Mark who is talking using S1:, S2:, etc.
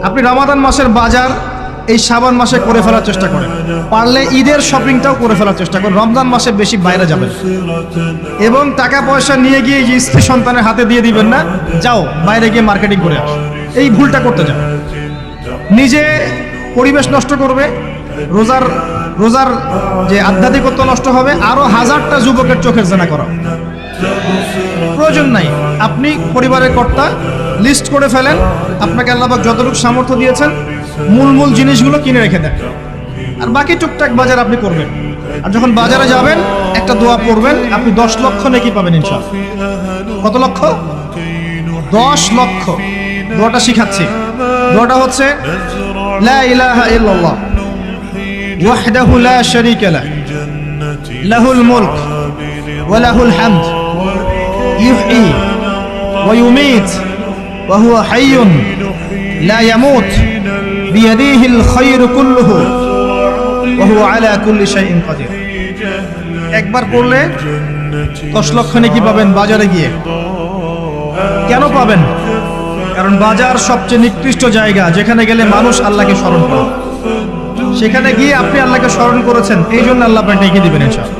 S1: আপনি রমাদান মাসের বাজার এই শাবান মাসে করে ফেলার চেষ্টা করেন, পারলে ঈদের শপিংটাও করে ফেলার চেষ্টা করেন। রমজান মাসে বেশি বাইরে যাবেন এবং টাকা পয়সা নিয়ে গিয়ে যে স্ত্রী সন্তানের হাতে দিয়ে দিবেন না, যাও বাইরে গিয়ে মার্কেটিং করে আস, এই ভুলটা করতে যাও। নিজে পরিবেশ নষ্ট করবে, রোজার যে আধ্যাত্মিকত্ব নষ্ট হবে, আরো হাজারটা যুবকের চোখের জানা করা প্রয়োজন নাই। আপনি পরিবারের কর্তা, লিস্ট করে ফেলেন, আপনাকে আল্লাহ পাক যতটুকু সামর্থ্য দিয়েছেন মূল জিনিসগুলো কিনে রেখে দেন, আর বাকি টুকটাক বাজার আপনি করবেন। আর যখন বাজারে যাবেন একটা দোয়া পড়বেন, আপনি 10 লক্ষ নেকি পাবেন ইনশাআল্লাহ। কত লক্ষ? 10 লক্ষ। দোয়াটা শিখাচ্ছি। দোয়াটা হচ্ছে লা ইলাহা ইল্লাল্লাহ ওয়াহদাহু লা শারীকা লাহু লাহুল মুলক ওয়া লাহুল হামদ ইউহয়ী ওয়া ইউমীত ওয়া হুয়া হাইয়্যুন লা ইয়ামুত বিয়াদিহিল খায়রু কুল্লুহু ওয়া হুয়া আলা কুল্লি শাইইন কাদির। একবার পড়লে 10 লক্ষ নেকি পাবেন বাজারে গিয়ে। কেন পাবেন? কারণ বাজার সবচেয়ে নিকৃষ্ট জায়গা, যেখানে গেলে মানুষ আল্লাহকে স্মরণ করে। সেখানে গিয়ে আপনি আল্লাহকে স্মরণ করেছেন, এই জন্য আল্লাহ আপনাকে ডেকে দিবেন ইনশাআল্লাহ।